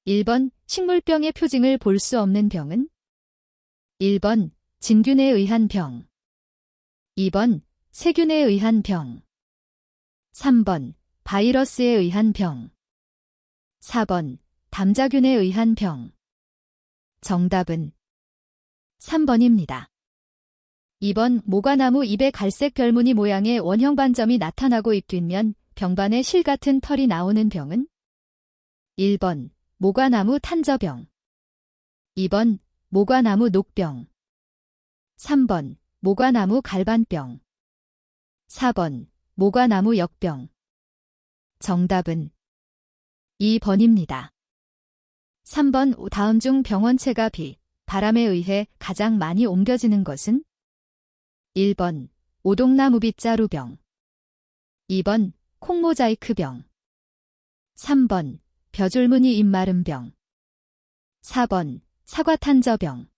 1번 식물병의 표징을 볼 수 없는 병은? 1번 진균에 의한 병. 2번 세균에 의한 병. 3번 바이러스에 의한 병. 4번 담자균에 의한 병. 정답은 3번입니다. 2번 모과나무 잎에 갈색 별무늬 모양의 원형 반점이 나타나고 잎 뒷면 병반에 실 같은 털이 나오는 병은? 1번 모과나무 탄저병. 2번 모과나무 녹병. 3번 모과나무 갈반병. 4번 모과나무 역병. 정답은 2번입니다. 3번 다음 중 병원체가 비, 바람에 의해 가장 많이 옮겨지는 것은? 1번 오동나무빗자루병. 2번 콩모자이크병. 3번 벼줄무늬 잎마름병. 4번 사과탄저병.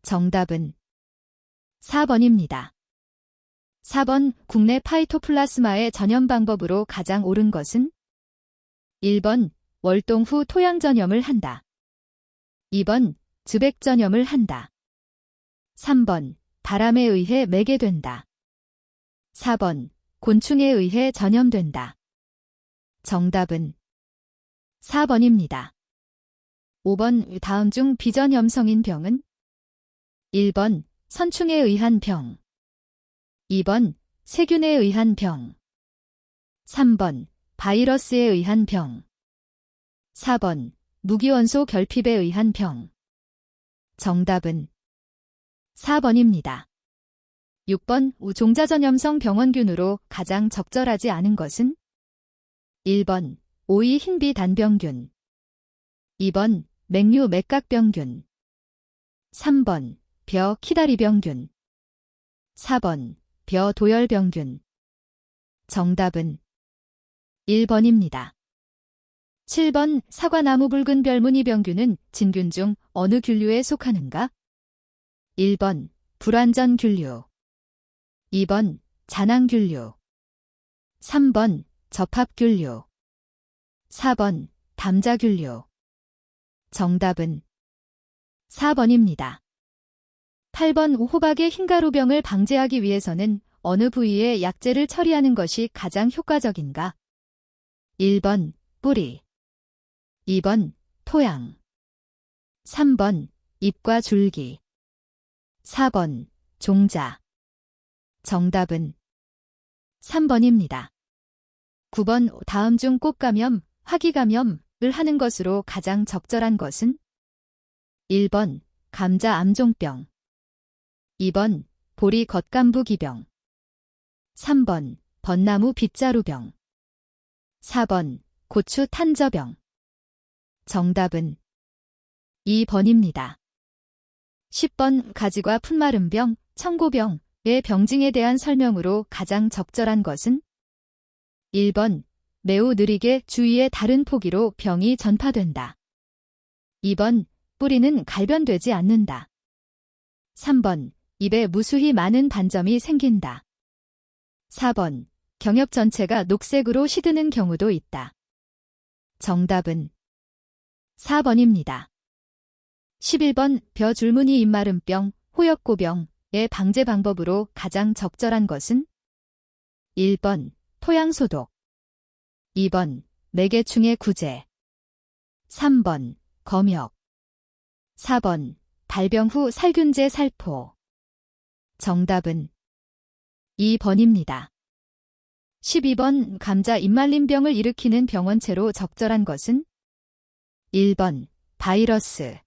정답은 4번입니다. 4번 국내 파이토플라스마의 전염 방법으로 가장 옳은 것은? 1번 월동 후 토양 전염을 한다. 2번 즈백 전염을 한다. 3번 바람에 의해 매개된다. 4번 곤충에 의해 전염된다. 정답은 4번입니다. 5번 다음 중 비전염성인 병은? 1번 선충에 의한 병. 2번 세균에 의한 병. 3번 바이러스에 의한 병. 4번 무기원소 결핍에 의한 병. 정답은 4번입니다. 6번 종자전염성 병원균으로 가장 적절하지 않은 것은? 1번 오이 흰비 단병균. 2번 맹류 맥각병균. 3번 벼 키다리병균. 4번 벼 도열병균. 정답은 1번입니다. 7번 사과나무 붉은 별무늬 병균은 진균 중 어느 균류에 속하는가? 1번 불완전균류. 2번 잔항균류. 3번 접합균류. 4번 담자균류. 정답은 4번입니다. 8번 호박의 흰가루병을 방제하기 위해서는 어느 부위에 약재를 처리하는 것이 가장 효과적인가? 1번 뿌리. 2번 토양. 3번 잎과 줄기. 4번 종자. 정답은 3번입니다. 9번 다음 중 꽃감염, 화기감염을 하는 것으로 가장 적절한 것은? 1번 감자 암종병. 2번 보리 겉감부기병. 3번 벚나무 빗자루병. 4번 고추 탄저병. 정답은 2번입니다. 10번 가지과 풋마름병, 청고병의 병징에 대한 설명으로 가장 적절한 것은? 1번 매우 느리게 주위의 다른 포기로 병이 전파된다. 2번 뿌리는 갈변되지 않는다. 3번 입에 무수히 많은 반점이 생긴다. 4번 경엽 전체가 녹색으로 시드는 경우도 있다. 정답은 4번입니다. 11번 벼 줄무늬 잎마름병, 호엽고병의 방제 방법으로 가장 적절한 것은? 1번 토양 소독. 2번 매개충의 구제. 3번 검역. 4번 발병 후 살균제 살포. 정답은 2번입니다. 12번 감자 잎말림병을 일으키는 병원체로 적절한 것은? 1번 바이러스.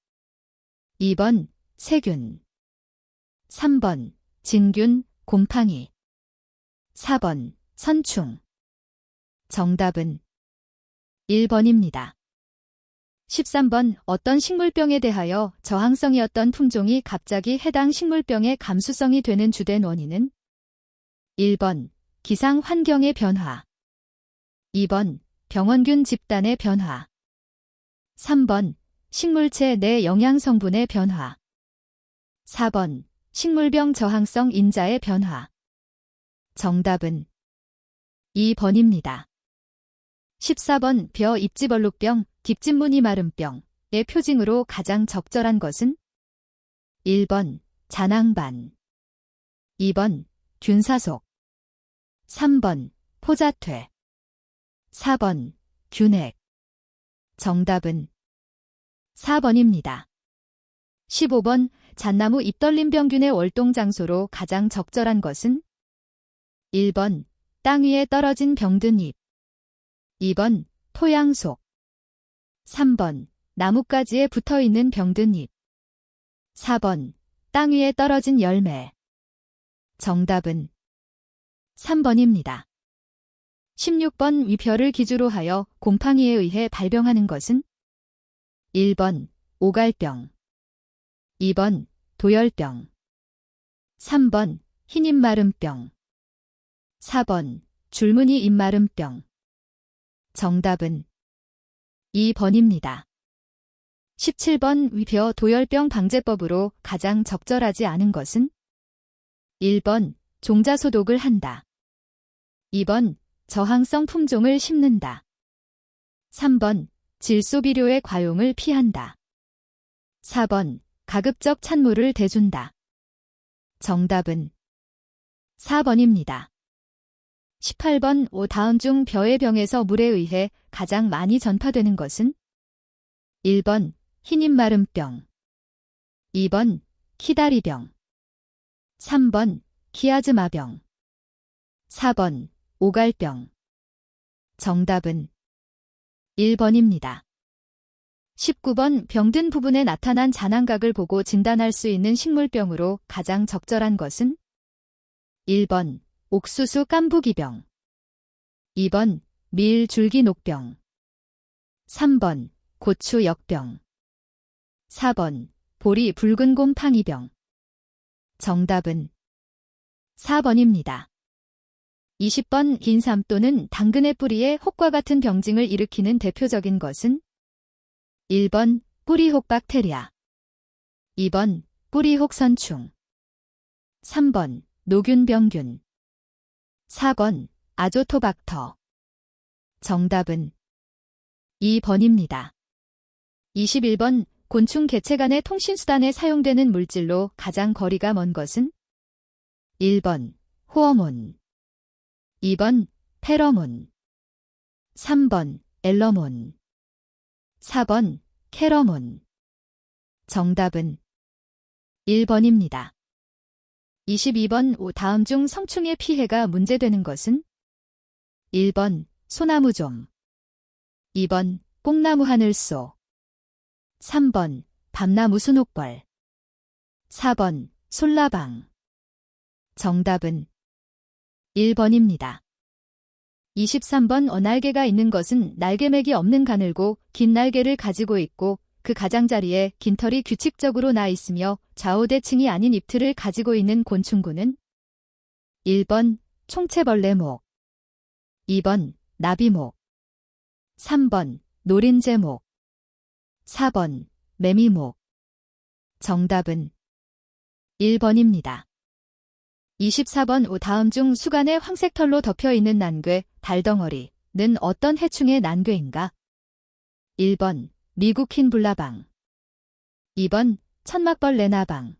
2번 세균. 3번 진균, 곰팡이. 4번 선충. 정답은 1번입니다. 13번 어떤 식물병에 대하여 저항성이었던 품종이 갑자기 해당 식물병의 감수성이 되는 주된 원인은? 1번 기상 환경의 변화. 2번 병원균 집단의 변화. 3번 식물체 내 영양 성분의 변화. 4번 식물병 저항성 인자의 변화. 정답은 2번입니다. 14번 벼 입지벌룩병, 뒷집무늬 마름병의 표징으로 가장 적절한 것은 1번 잔앙반, 2번 균사속, 3번 포자퇴, 4번 균핵. 정답은 4번입니다. 15번 잣나무 잎떨림 병균의 월동 장소로 가장 적절한 것은 1번 땅 위에 떨어진 병든 잎, 2번 토양속, 3번 나뭇가지에 붙어있는 병든 잎, 4번 땅 위에 떨어진 열매. 정답은 3번입니다. 16번 위벼를 기주로 하여 곰팡이에 의해 발병하는 것은 1번 오갈병, 2번 도열병, 3번 흰잎마름병, 4번 줄무늬 잎마름병. 정답은 2번입니다. 17번 위벼 도열병 방제법으로 가장 적절하지 않은 것은 1번 종자소독을 한다, 2번 저항성 품종을 심는다, 3번 질소비료의 과용을 피한다, 4번 가급적 찬물을 대준다. 정답은 4번입니다. 18번 다음 중 벼의 병에서 물에 의해 가장 많이 전파되는 것은 1번 흰잎마름병, 2번 키다리병, 3번 키아즈마병, 4번 오갈병. 정답은 1번입니다. 19번 병든 부분에 나타난 잔황각을 보고 진단할 수 있는 식물병으로 가장 적절한 것은 1번 옥수수 깐부기병, 2번 밀 줄기녹병, 3번 고추 역병, 4번 보리 붉은 곰팡이병. 정답은 4번입니다. 20번 인삼 또는 당근의 뿌리에 혹과 같은 병증을 일으키는 대표적인 것은 1번 뿌리혹 박테리아, 2번 뿌리혹 선충, 3번 노균병균, 4번 아조토박터. 정답은 2번입니다. 21번 곤충 개체 간의 통신수단에 사용되는 물질로 가장 거리가 먼 것은 1번 호어몬, 2번 페로몬, 3번 엘러몬, 4번 캐러몬. 정답은 1번입니다. 22번 다음 중 성충의 피해가 문제되는 것은 1번 소나무좀, 2번 뽕나무 하늘소, 3번 밤나무 순옥벌, 4번 솔라방. 정답은 1번입니다. 23번 날개가 있는 것은 날개맥이 없는 가늘고 긴 날개를 가지고 있고 그 가장자리에 긴 털이 규칙적으로 나 있으며 좌우대칭이 아닌 잎틀을 가지고 있는 곤충군은 1번 총채벌레목, 2번 나비목, 3번 노린재목, 4번 매미목. 정답은 1번입니다. 24번 다음 중 수간에 황색 털로 덮여있는 난괴, 달덩어리는 어떤 해충의 난괴인가? 1번 미국 흰불나방, 2번 천막벌레나방,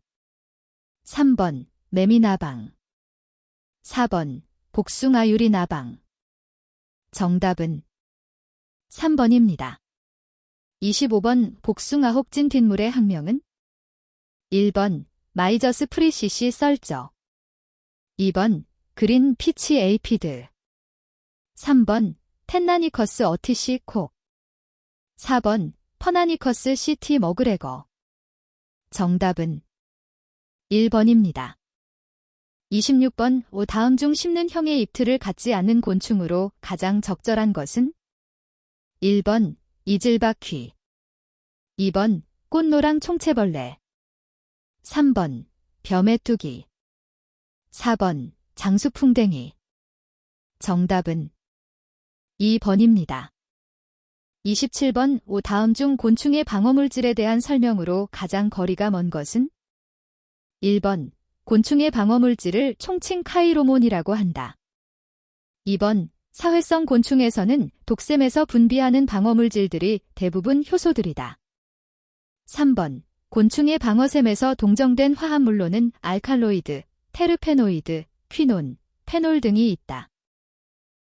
3번 매미나방, 4번 복숭아유리나방. 정답은 3번입니다. 25번 복숭아혹진 뒷물의 학명은 1번 마이저스 프리시시 썰저, 2번 그린 피치 에이피드, 3번 텐나니커스 어티시 콕, 4번 퍼나니커스 시티 머그레거. 정답은 1번입니다. 26번 다음 중 씹는 형의 잎틀을 갖지 않는 곤충으로 가장 적절한 것은 1번 이질바퀴, 2번 꽃노랑 총채벌레, 3번 벼메뚜기, 4번 장수풍뎅이. 정답은 2번입니다. 27번 다음 중 곤충의 방어물질에 대한 설명으로 가장 거리가 먼 것은 1번 곤충의 방어물질을 총칭 카이로몬이라고 한다, 2번 사회성 곤충에서는 독샘에서 분비하는 방어물질들이 대부분 효소들이다. 3번. 곤충의 방어샘에서 동정된 화합물로는 알칼로이드, 테르페노이드, 퀴논, 페놀 등이 있다.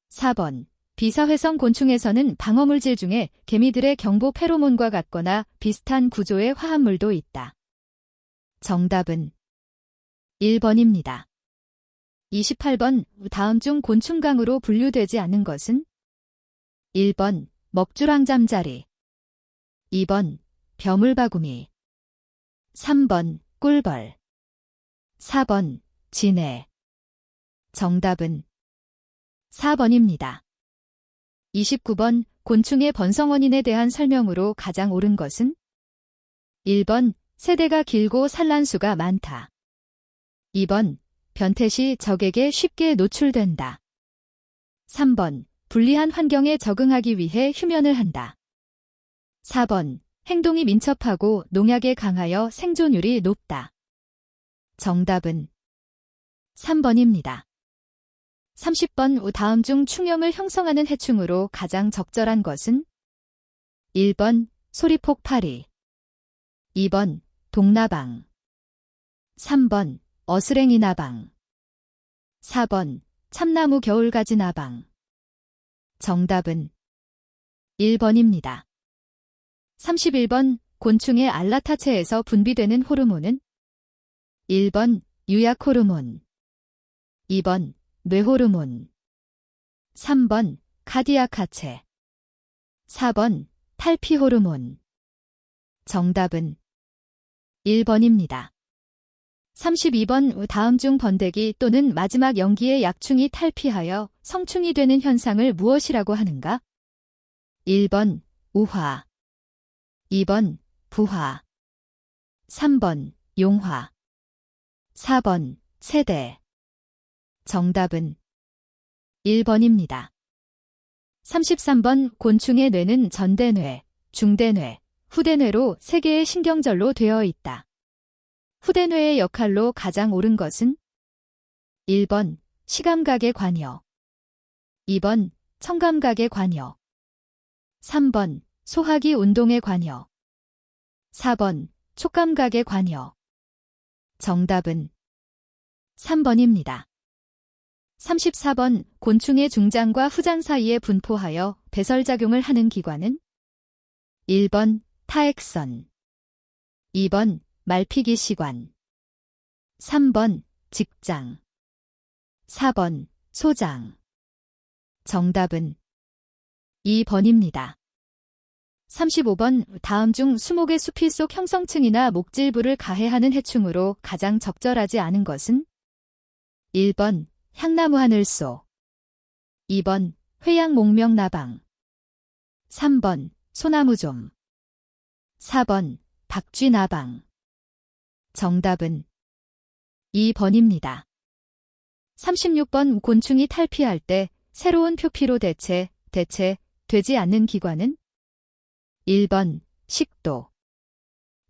4번. 비사회성 곤충에서는 방어물질 중에 개미들의 경보 페로몬과 같거나 비슷한 구조의 화합물도 있다. 정답은 1번입니다. 28번. 다음 중 곤충강으로 분류되지 않은 것은? 1번. 먹주랑잠자리 2번. 벼물바구미 3번. 꿀벌 4번. 진해 정답은 4번입니다. 29번. 곤충의 번성원인에 대한 설명으로 가장 옳은 것은? 1번. 세대가 길고 산란수가 많다. 2번. 변태시 적에게 쉽게 노출된다. 3번. 불리한 환경에 적응하기 위해 휴면을 한다. 4번. 행동이 민첩하고 농약에 강하여 생존율이 높다. 정답은 3번입니다. 30번. 다음 중 충형을 형성하는 해충으로 가장 적절한 것은? 1번. 소리폭파리 2번. 동나방 3번. 어스랭이나방 4번. 참나무 겨울가지나방 정답은 1번입니다. 31번. 곤충의 알라타체에서 분비되는 호르몬은? 1번. 유약호르몬 2번. 뇌호르몬 3번. 카디아카체 4번. 탈피호르몬 정답은 1번입니다. 32번. 다음 중 번데기 또는 마지막 연기의 약충이 탈피하여 성충이 되는 현상을 무엇이라고 하는가? 1번. 우화 2번. 부화 3번. 용화 4번. 세대 정답은 1번입니다. 33번. 곤충의 뇌는 전대뇌, 중대뇌, 후대뇌로 3개의 신경절로 되어 있다. 후대뇌의 역할로 가장 옳은 것은? 1번. 시감각의 관여 2번. 청감각의 관여 3번. 소화기 운동의 관여 4번. 촉감각의 관여 정답은 3번입니다. 34번. 곤충의 중장과 후장 사이에 분포하여 배설작용을 하는 기관은? 1번. 타액선 2번. 말피기시관 3번. 직장 4번. 소장 정답은 2번입니다. 35번. 다음 중 수목의 수필 속 형성층이나 목질부를 가해하는 해충으로 가장 적절하지 않은 것은? 1번. 향나무 하늘소 2번. 회양목명나방 3번. 소나무좀 4번. 박쥐나방 정답은 2번입니다. 36번. 곤충이 탈피할 때 새로운 표피로 대체 되지 않는 기관은? 1번. 식도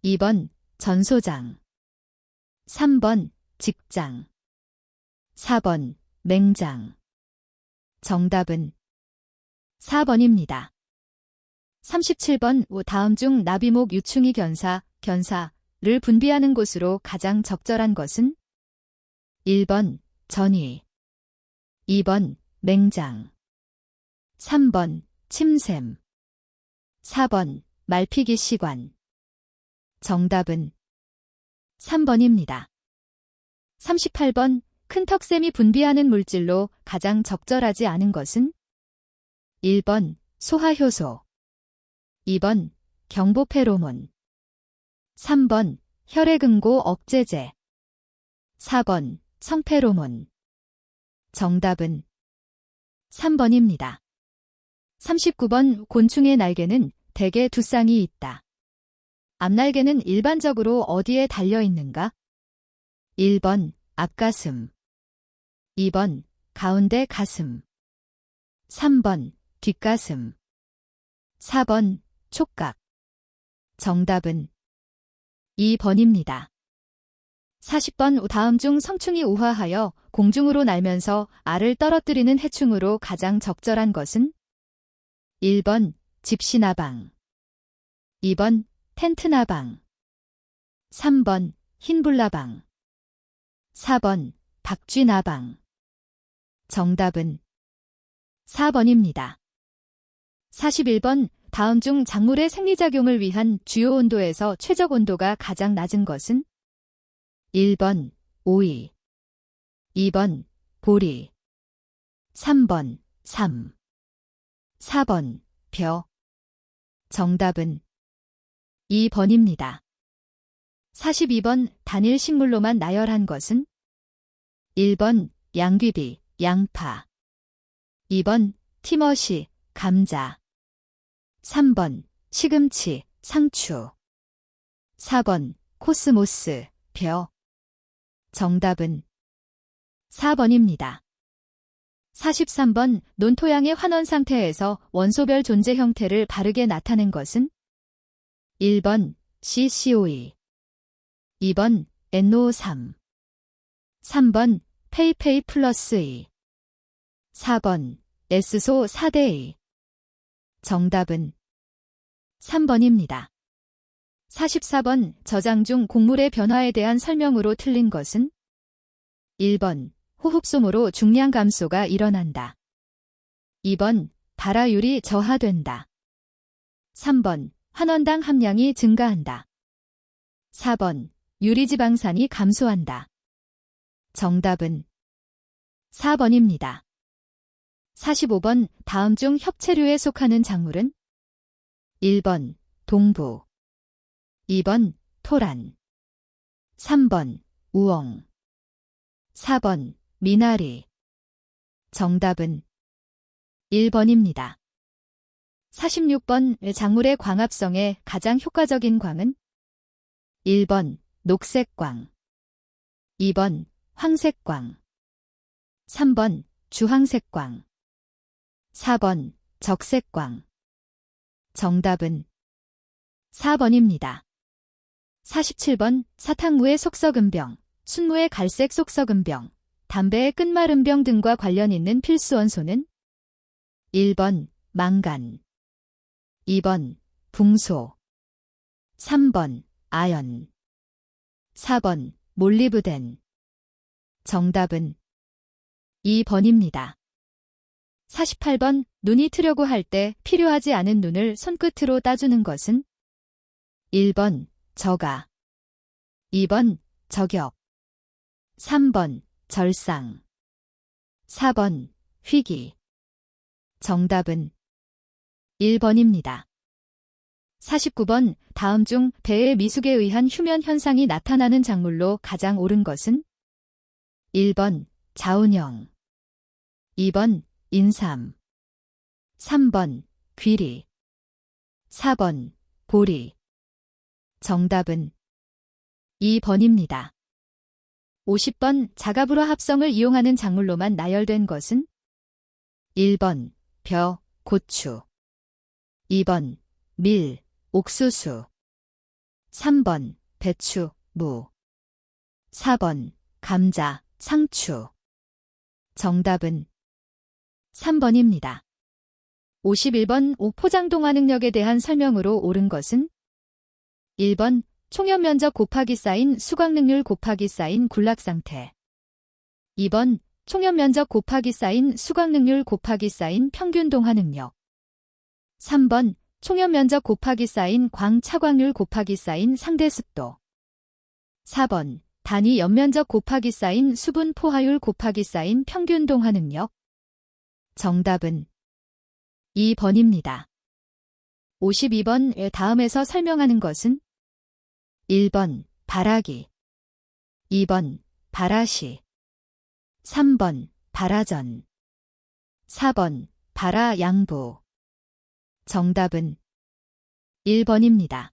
2번. 전소장 3번. 직장 4번. 맹장 정답은 4번입니다. 37번. 다음 중 나비목 유충이 견사를 분비하는 곳으로 가장 적절한 것은? 1번. 전위 2번. 맹장 3번. 침샘 4번. 말피기시관 정답은 3번입니다. 38번. 큰 턱샘이 분비하는 물질로 가장 적절하지 않은 것은? 1번. 소화효소 2번. 경보페로몬 3번. 혈액응고 억제제 4번. 성페로몬 정답은 3번입니다. 39번. 곤충의 날개는 대개 두 쌍이 있다. 앞날개는 일반적으로 어디에 달려 있는가? 1번. 앞가슴 2번. 가운데 가슴 3번. 뒷가슴 4번. 촉각 정답은 2번입니다. 40번 다음 중 성충이 우하하여 공중으로 날면서 알을 떨어뜨리는 해충으로 가장 적절한 것은? 1번 집시나방, 2번 텐트나방, 3번 흰불나방, 4번 박쥐나방. 정답은 4번입니다. 41번 다음 중 작물의 생리작용을 위한 주요 온도에서 최적 온도가 가장 낮은 것은? 1번 오이, 2번 보리, 3번 삼, 4번 벼. 정답은 2번입니다. 42번 단일 식물로만 나열한 것은? 1번 양귀비, 양파, 2번 티머시, 감자, 3번 시금치, 상추, 4번 코스모스, 벼. 정답은 4번입니다. 43번 논토양의 환원 상태에서 원소별 존재 형태를 바르게 나타낸 것은? 1번 CCOE, 2번 NO3, 3번 페이페이 플러스 2, 4번 S소 4대2. 정답은 3번입니다. 44번 저장 중 곡물의 변화에 대한 설명으로 틀린 것은? 1번 호흡솜으로 중량 감소가 일어난다. 2번 발화율이 저하된다. 3번 환원당 함량이 증가한다. 4번 유리지방산이 감소한다. 정답은 4번입니다. 45번 다음 중 협체류에 속하는 작물은? 1번 동부, 2번 토란, 3번 우엉, 4번 미나리. 정답은 1번입니다. 46번 작물의 광합성에 가장 효과적인 광은? 1번 녹색광, 2번 황색광, 3번 주황색광, 4번 적색광. 정답은 4번입니다. 47번 사탕무의 속썩은병, 순무의 갈색 속썩은병, 담배의 끝마름병 등과 관련 있는 필수 원소는? 1번 망간, 2번 붕소, 3번 아연, 4번 몰리브덴. 정답은 2번입니다. 48번 눈이 트려고 할 때 필요하지 않은 눈을 손끝으로 따주는 것은? 1번 저가, 2번 저격, 3번 절상, 4번 휘기. 정답은 1번입니다. 49번 다음 중 배의 미숙에 의한 휴면 현상이 나타나는 작물로 가장 옳은 것은? 1번 자운형, 2번 인삼, 3번 귀리, 4번 보리. 정답은 2번입니다. 50번 자가불화 합성을 이용하는 작물로만 나열된 것은? 1번 벼, 고추, 2번 밀, 옥수수, 3번 배추, 무, 4번 감자, 상추. 정답은 3번입니다. 51번 포장 동화 능력에 대한 설명으로 옳은 것은? 1번 총엽 면적 곱하기 쌓인 수광능률 곱하기 쌓인 군락상태, 2번 총엽 면적 곱하기 쌓인 수광능률 곱하기 쌓인 평균 동화 능력, 3번 총엽 면적 곱하기 쌓인 광차광률 곱하기 쌓인 상대 습도, 4번 단위 연면적 곱하기 쌓인 수분 포화율 곱하기 쌓인 평균 동화 능력. 정답은 2번입니다. 52번 다음에서 설명하는 것은? 1번 발화기, 2번 발화시, 3번 발화전, 4번 발화양부. 정답은 1번입니다.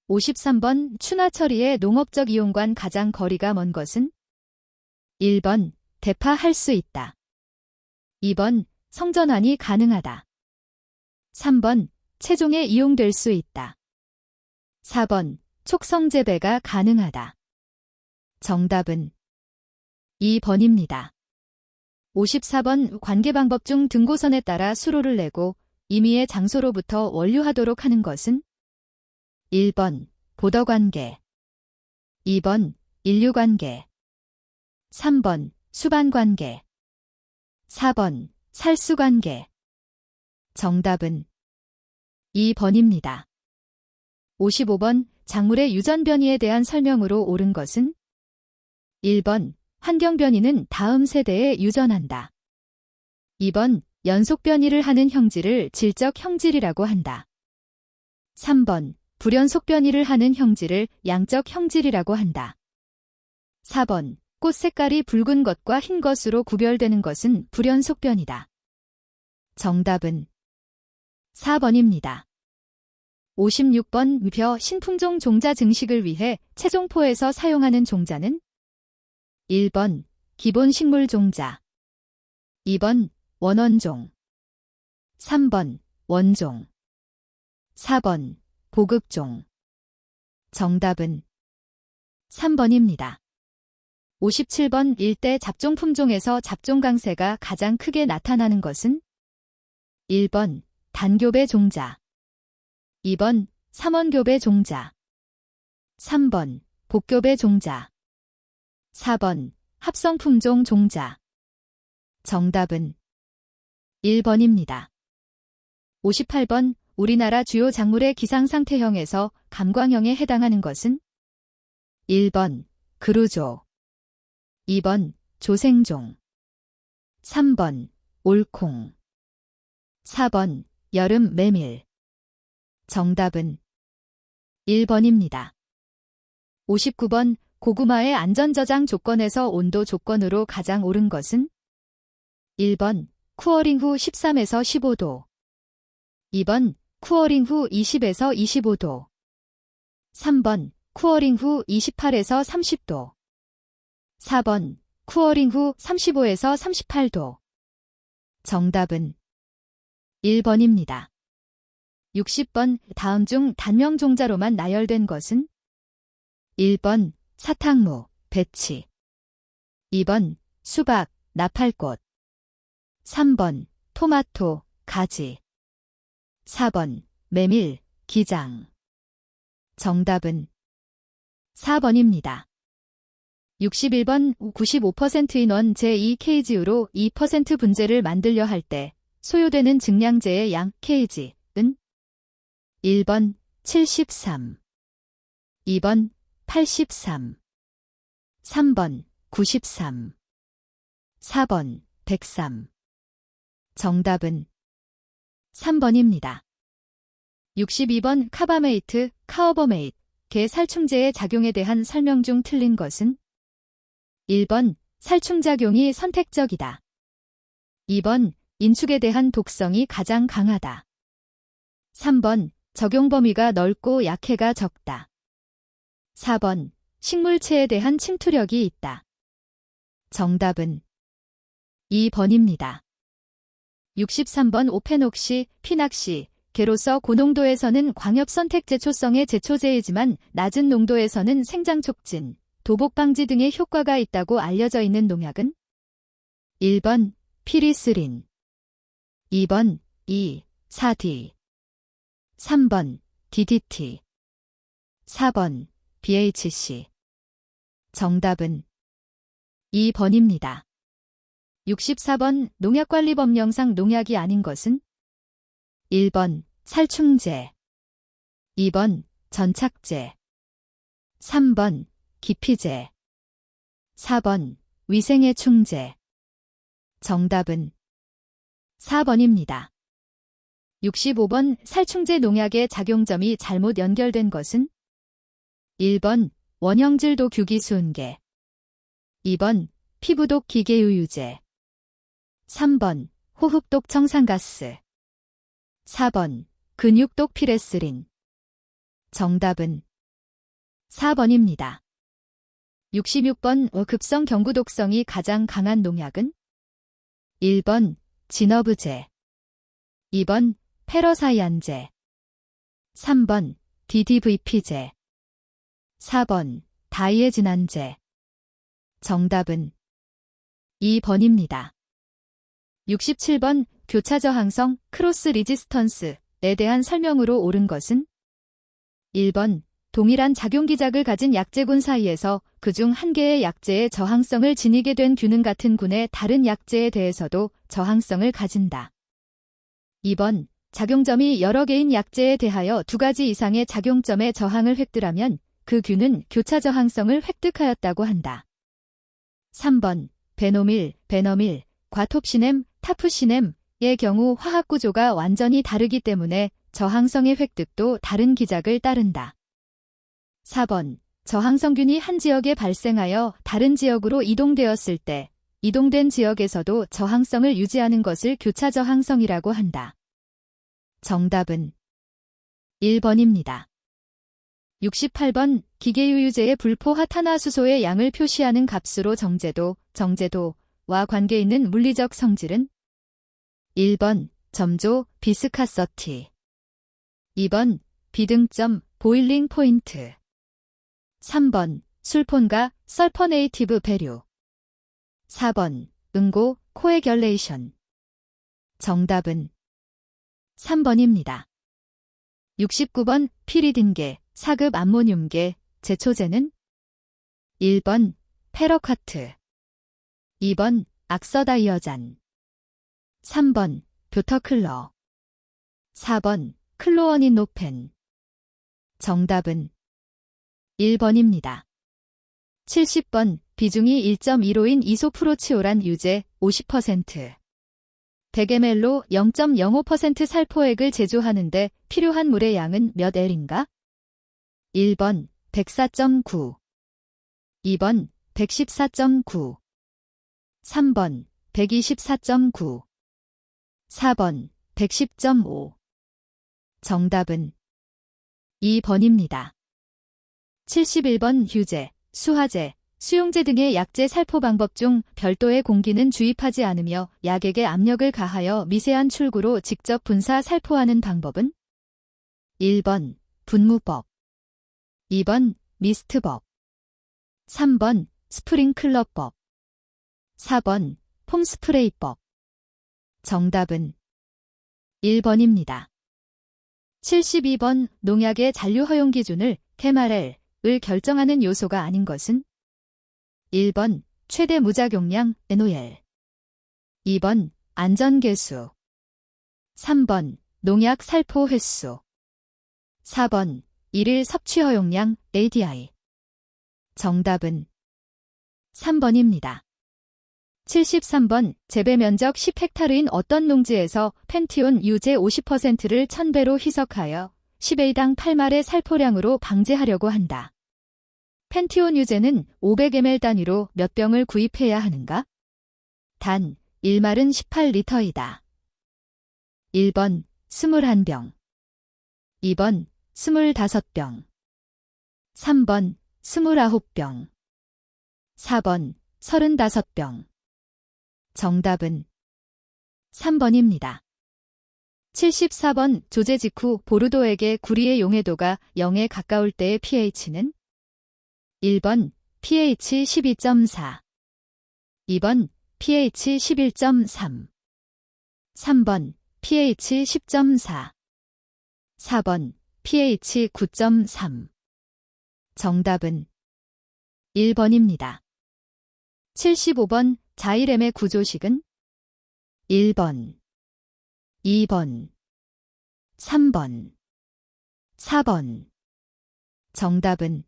53번 추나 처리의 농업적 이용과 가장 거리가 먼 것은? 1번 대파할 수 있다, 2번 성전환이 가능하다, 3번 채종에 이용될 수 있다, 4번 촉성재배가 가능하다. 정답은 2번입니다. 54번 관계방법 중 등고선에 따라 수로를 내고 임의의 장소로부터 원류하도록 하는 것은 1번 보더관계, 2번 인류관계, 3번 수반관계, 4번 살수관계. 정답은 2번입니다. 55번 작물의 유전 변이에 대한 설명으로 옳은 것은 1번 환경 변이는 다음 세대에 유전한다. 2번 연속 변이를 하는 형질을 질적 형질이라고 한다. 3번 불연속 변이를 하는 형질을 양적 형질이라고 한다. 4번 꽃 색깔이 붉은 것과 흰 것으로 구별되는 것은 불연속 변이다. 정답은 4번입니다. 56번 벼 신품종 종자 증식을 위해 채종포에서 사용하는 종자는 1번 기본 식물 종자, 2번 원원종, 3번 원종, 4번 보급종. 정답은 3번입니다. 57번 일대 잡종 품종에서 잡종 강세가 가장 크게 나타나는 것은 1번 단교배 종자, 2번 삼원교배 종자, 3번 복교배 종자, 4번 합성품종 종자. 정답은 1번입니다. 58번 우리나라 주요 작물의 기상상태형에서 감광형에 해당하는 것은 1번 그루조, 2번 조생종, 3번 올콩, 4번 여름 메밀. 정답은 1번입니다. 59번 고구마의 안전저장 조건에서 온도 조건으로 가장 옳은 것은 1번 쿠어링 후 13에서 15도, 2번 쿠어링 후 20에서 25도, 3번 쿠어링 후 28에서 30도, 4번 쿠어링 후 35에서 38도. 정답은 1번입니다. 60번 다음 중 단명 종자로만 나열된 것은 1번 사탕무, 배치, 2번 수박, 나팔꽃, 3번 토마토, 가지, 4번 메밀, 기장. 정답은 4번입니다. 61번 95% 인원 제2kg로 2% 분재를 만들려 할 때 소요되는 증량제의 양 kg은 1번 73, 2번 83, 3번 93, 4번 103. 정답은 3번입니다. 62번 카바메이트, 카어버메이트, 개 살충제의 작용에 대한 설명 중 틀린 것은 1번 살충작용이 선택적이다. 2번 인축에 대한 독성이 가장 강하다. 3번 적용 범위가 넓고 약해가 적다. 4번 식물체에 대한 침투력이 있다. 정답은 2번입니다. 63번 오페녹시, 피낙시, 개로서 고농도에서는 광협선택 제초성의 제초제이지만 낮은 농도에서는 생장 촉진, 도복 방지 등의 효과가 있다고 알려져 있는 농약은 1번 피리스린, 2번 2,4-D, 3번 DDT, 4번 BHC. 정답은 2번입니다. 64번 농약관리법령상 농약이 아닌 것은 1번 살충제, 2번 전착제, 3번 기피제, 4번 위생해충제. 정답은 4번입니다. 65번 살충제 농약의 작용점이 잘못 연결된 것은 1번 원형질도 규기수은계, 2번 피부독 기계유유제, 3번 호흡독 청산가스, 4번 근육독 피레스린. 정답은 4번입니다. 66번 급성 경구독성이 가장 강한 농약은 1번 진어브제, 2번 페러사이안제, 3번 DDVP제, 4번 다이에진안제. 정답은 2번입니다. 67번 교차 저항성 크로스 리지스턴스에 대한 설명으로 옳은 것은 1번 동일한 작용기작을 가진 약제군 사이에서 그중 한 개의 약제의 저항성을 지니게 된 균은 같은 군의 다른 약제에 대해서도 저항성을 가진다. 2번 작용점이 여러 개인 약제에 대하여 두 가지 이상의 작용점의 저항을 획득하면 그 균은 교차 저항성을 획득하였다고 한다. 3번 베노밀, 베너밀, 과톱시넴, 타프시넴의 경우 화학 구조가 완전히 다르기 때문에 저항성의 획득도 다른 기작을 따른다. 4번 저항성균이 한 지역에 발생하여 다른 지역으로 이동되었을 때 이동된 지역에서도 저항성을 유지하는 것을 교차 저항성이라고 한다. 정답은 1번입니다. 68번 기계유유제의 불포화 탄화수소의 양을 표시하는 값으로 정제도와 관계 있는 물리적 성질은 1번 점조, 비스카서티 2번 비등점, 보일링 포인트 3번 술폰가, 설퍼네이티브 배류 4번 응고, 코에결레이션 정답은 3번입니다. 69번 피리딘계, 사급 암모늄계, 제초제는 1번 페러카트 2번 악서다이어잔 3번 뷰터클러 4번 클로어닌노펜 정답은 1번입니다. 70번 비중이 1.15인 이소프로치오란 유제 50% 100ml로 0.05% 살포액을 제조하는데 필요한 물의 양은 몇 L인가? 1번 104.9 2번 114.9 3번 124.9 4번 110.5 정답은 2번입니다. 71번 휴제, 수화제, 수용제 등의 약제 살포 방법 중 별도의 공기는 주입하지 않으며 약액에 압력을 가하여 미세한 출구로 직접 분사 살포하는 방법은 1번 분무법 2번 미스트법 3번 스프링클러법 4번 폼스프레이법 정답은 1번입니다. 72번 농약의 잔류 허용 기준을 KMRL을 결정하는 요소가 아닌 것은 1번 최대 무작용량 NOL 2번 안전계수 3번 농약 살포 횟수 4번 일일 섭취 허용량 ADI 정답은 3번입니다. 73번 재배 면적 10헥타르인 어떤 농지에서 펜티온 유제 50%를 1000배로 희석하여 10A당 8말의 살포량으로 방제하려고 한다. 펜티온 유제는 500ml 단위로 몇 병을 구입해야 하는가? 단 1말은 18리터이다. 1번 21병 2번 25병 3번 29병 4번 35병 정답은 3번입니다. 74번 조제 직후 보르도액의 구리의 용해도가 0에 가까울 때의 pH는 1번 pH 12.4 2번 pH 11.3 3번 pH 10.4 4번 pH 9.3 정답은 1번입니다. 75번 자이렘의 구조식은 1번 2번 3번 4번 정답은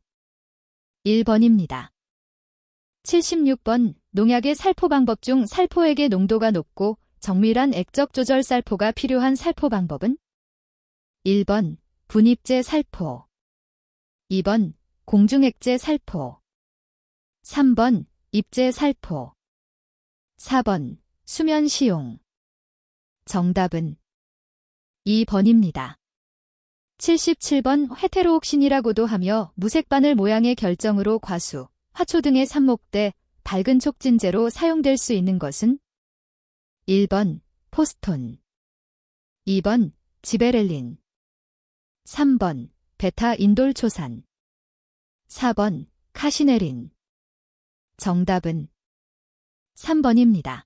1번입니다. 76번 농약의 살포 방법 중 살포액의 농도가 높고 정밀한 액적 조절 살포가 필요한 살포 방법은 1번 분입제 살포 2번 공중액제 살포 3번 입제 살포 4번 수면 시용 정답은 2번입니다. 77번 헤테로옥신이라고도 하며 무색바늘 모양의 결정으로 과수, 화초 등에 삽목돼 밝은 촉진제로 사용될 수 있는 것은 1번 포스톤 2번 지베렐린 3번 베타 인돌초산 4번 카시네린 정답은 3번입니다.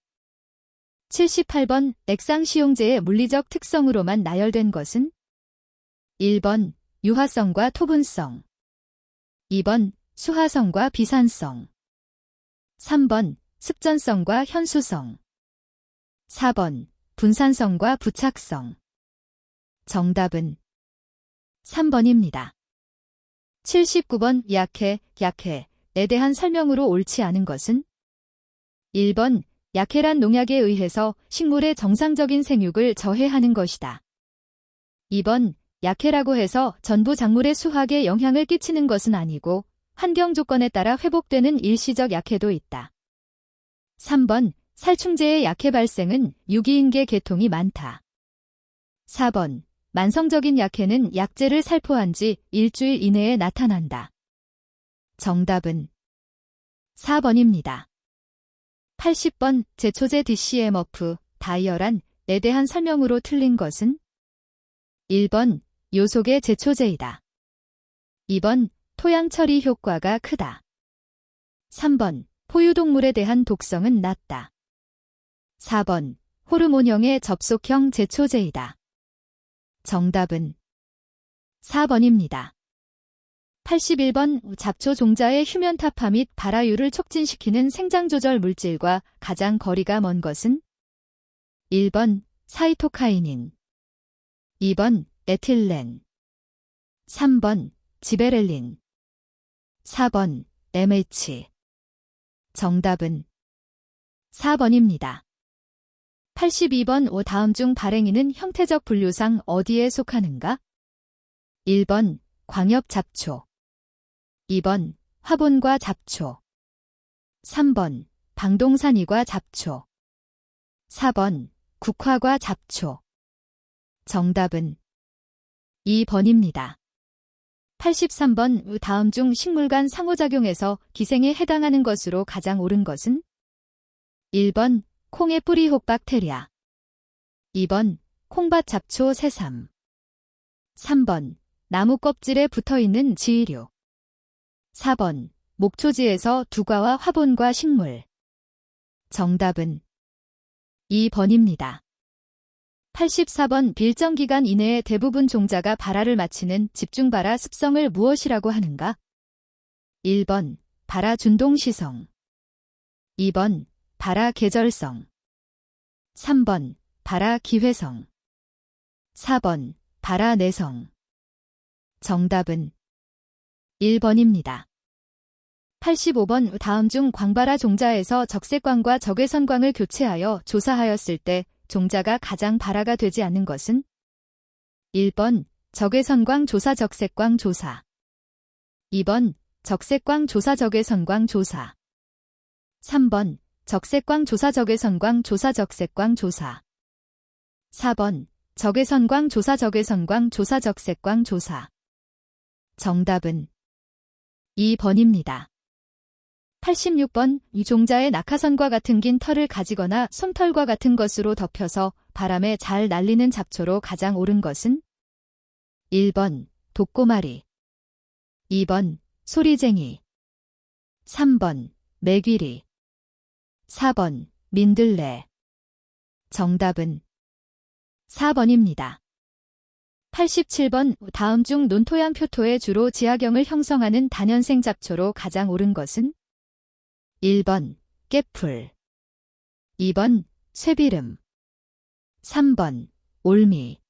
78번 액상시용제의 물리적 특성으로만 나열된 것은 1번 유화성과 토분성, 2번 수화성과 비산성, 3번 습전성과 현수성, 4번 분산성과 부착성. 정답은 3번입니다. 79번 약해에 대한 설명으로 옳지 않은 것은 1번 약해란 농약에 의해서 식물의 정상적인 생육을 저해하는 것이다. 2번 약해라고 해서 전부 작물의 수확에 영향을 끼치는 것은 아니고 환경 조건에 따라 회복되는 일시적 약해도 있다. 3번 살충제의 약해 발생은 유기인계 계통이 많다. 4번 만성적인 약해는 약제를 살포한 지 일주일 이내에 나타난다. 정답은 4번입니다. 80번 제초제 DCMF, 다이어란에 대한 설명으로 틀린 것은 1번 요속의 제초제이다. 2번 토양 처리 효과가 크다. 3번 포유동물에 대한 독성은 낮다. 4번 호르몬형의 접속형 제초제이다. 정답은 4번입니다. 81번 잡초 종자의 휴면타파 및 발화율을 촉진시키는 생장조절 물질과 가장 거리가 먼 것은 1번 사이토카이닌, 2번 에틸렌, 3번 지베렐린, 4번 MH. 정답은 4번입니다. 82번 다음 중 발행이는 형태적 분류상 어디에 속하는가? 1번 광엽잡초, 2번 화본과 잡초, 3번 방동산이과 잡초, 4번 국화과 잡초. 정답은 2번입니다. 83번 다음 중 식물 간 상호작용에서 기생에 해당하는 것으로 가장 옳은 것은 1번 콩의 뿌리 혹박테리아, 2번 콩밭 잡초 새삼, 3번 나무 껍질에 붙어있는 지위류, 4번 목초지에서 두과와 화본과 식물. 정답은 2번입니다. 84번 일정기간 이내에 대부분 종자가 발화를 마치는 집중발화 습성을 무엇이라고 하는가? 1번 발화 준동시성, 2번 발화 계절성, 3번 발화 기회성, 4번 발화 내성. 정답은 1번입니다. 85번 다음 중 광발화 종자에서 적색광과 적외선광을 교체하여 조사하였을 때 종자가 가장 발화가 되지 않는 것은 1번 적외선광 조사 적색광 조사, 2번 적색광 조사 적외선광 조사, 3번 적색광 조사 적외선광 조사 적색광 조사, 4번 적외선광 조사 적외선광 조사 적색광 조사. 정답은 2번입니다. 86번 이 종자의 낙하선과 같은 긴 털을 가지거나 솜털과 같은 것으로 덮여서 바람에 잘 날리는 잡초로 가장 옳은 것은 1번 독고마리, 2번 소리쟁이, 3번 메귀리, 4번 민들레. 정답은 4번입니다. 87번 다음 중 논토양 표토에 주로 지하경을 형성하는 다년생 잡초로 가장 옳은 것은 1번 깨풀, 2번 쇠비름, 3번 올미,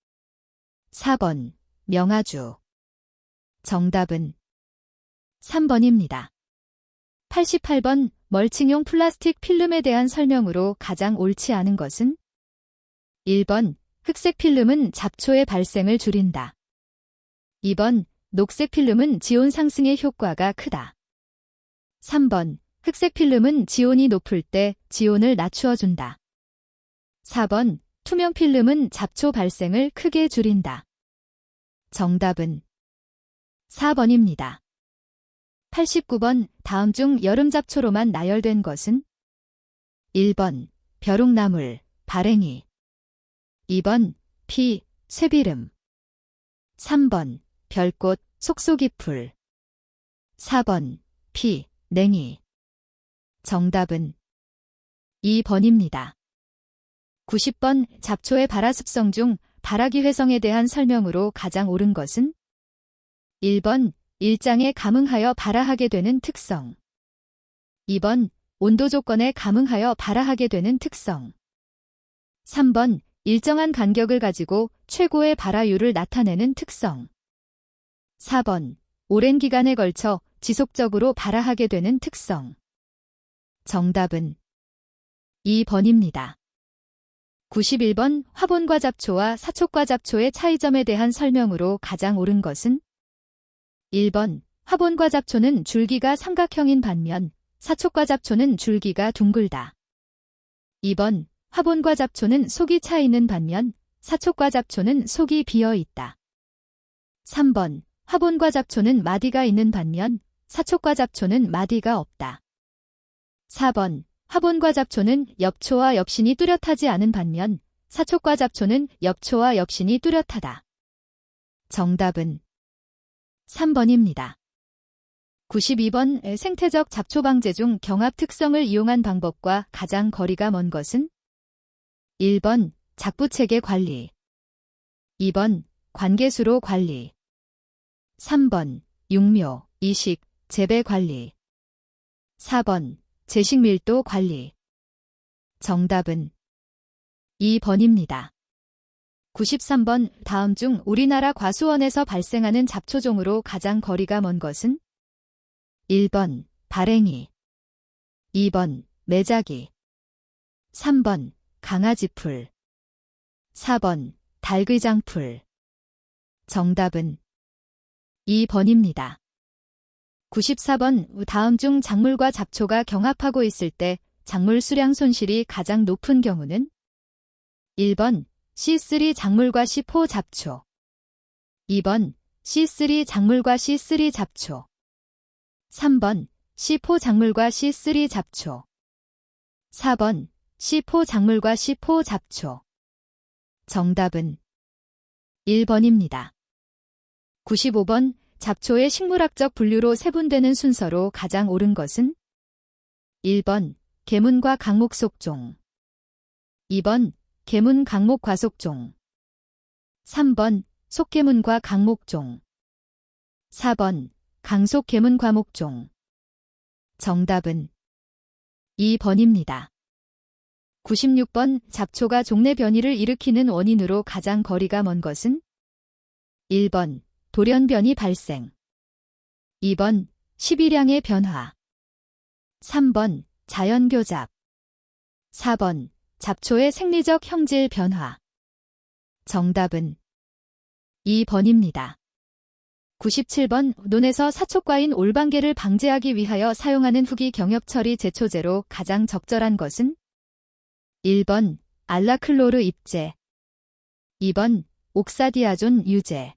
4번 명아주. 정답은 3번입니다. 88번 멀칭용 플라스틱 필름에 대한 설명으로 가장 옳지 않은 것은 1번 흑색 필름은 잡초의 발생을 줄인다. 2번 녹색 필름은 지온 상승의 효과가 크다. 3번 흑색 필름은 지온이 높을 때 지온을 낮추어준다. 4번 투명 필름은 잡초 발생을 크게 줄인다. 정답은 4번입니다. 89번 다음 중 여름 잡초로만 나열된 것은 1번 벼룩나물, 발행이, 2번 피, 쇠비름, 3번 별꽃, 속속이풀, 4번 피, 냉이. 정답은 2번입니다. 90번 잡초의 발화 습성 중 발화기 회성에 대한 설명으로 가장 옳은 것은 1번 일장에 감응하여 발화하게 되는 특성 2번 온도 조건에 감응하여 발화하게 되는 특성 3번 일정한 간격을 가지고 최고의 발화율을 나타내는 특성 4번 오랜 기간에 걸쳐 지속적으로 발화하게 되는 특성 정답은 2번입니다. 91번 화본과 잡초와 사촉과 잡초의 차이점에 대한 설명으로 가장 옳은 것은 1번 화본과 잡초는 줄기가 삼각형인 반면 사촉과 잡초는 줄기가 둥글다. 2번 화본과 잡초는 속이 차 있는 반면 사촉과 잡초는 속이 비어 있다. 3번 화본과 잡초는 마디가 있는 반면 사촉과 잡초는 마디가 없다. 4번 화본과 잡초는 엽초와 엽신이 뚜렷하지 않은 반면 사촉과 잡초는 엽초와 엽신이 뚜렷하다. 정답은 3번입니다. 92번 생태적 잡초 방제 중 경합 특성을 이용한 방법과 가장 거리가 먼 것은 1번 작부체계 관리 2번 관계수로 관리 3번 육묘, 이식, 재배 관리 4번 제식 밀도 관리 정답은 2번입니다. 93번 다음 중 우리나라 과수원에서 발생하는 잡초종으로 가장 거리가 먼 것은 1번 발행이 2번 매작이 3번 강아지풀 4번 달귀장풀 정답은 2번입니다. 94번 다음 중 작물과 잡초가 경합하고 있을 때 작물 수량 손실이 가장 높은 경우는 1번 C3 작물과 C4 잡초 2번 C3 작물과 C3 잡초 3번 C4 작물과 C3 잡초 4번 C4 작물과 C4 잡초 정답은 1번입니다. 95번 잡초의 식물학적 분류로 세분되는 순서로 가장 옳은 것은 1번 계문과 강목 속종 2번 계문 강목 과속종 3번 속계문과 강목종 4번 강속 계문 과목종 정답은 2번입니다. 96번 잡초가 종래 변이를 일으키는 원인으로 가장 거리가 먼 것은 1번 돌연 변이 발생 2번 식이량의 변화 3번 자연 교잡 4번 잡초의 생리적 형질 변화 정답은 2번입니다. 97번 논에서 사촉과인 올방개를 방지하기 위하여 사용하는 후기 경협처리 제초제로 가장 적절한 것은 1번 알라클로르 입제 2번 옥사디아존 유제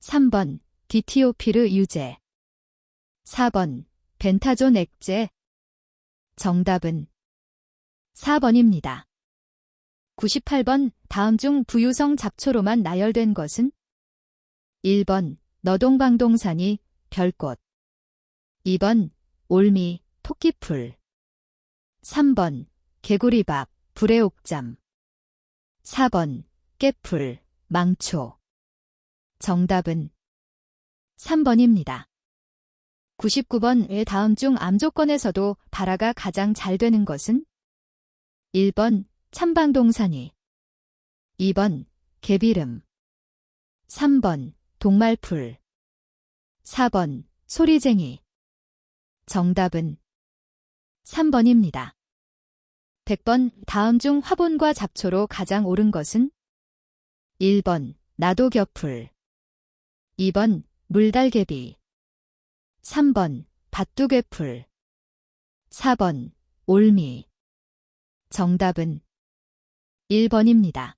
3번 디티오피르 유제 4번 벤타존 액제 정답은 4번입니다. 98번 다음 중 부유성 잡초로만 나열된 것은 1번 너동방동산이 별꽃 2번 올미 토끼풀 3번 개구리밥 불의 옥잠 4번 깨풀 망초 정답은 3번입니다. 99번 의 다음 중 암 조건에서도 발화가 가장 잘 되는 것은 1번 참방동산이 2번 개비름 3번 동말풀 4번 소리쟁이 정답은 3번입니다. 100번 다음 중 화본과 잡초로 가장 옳은 것은 1번 나도겨풀 2번 물달개비 3번 밭두개풀 4번 올미 정답은 1번입니다.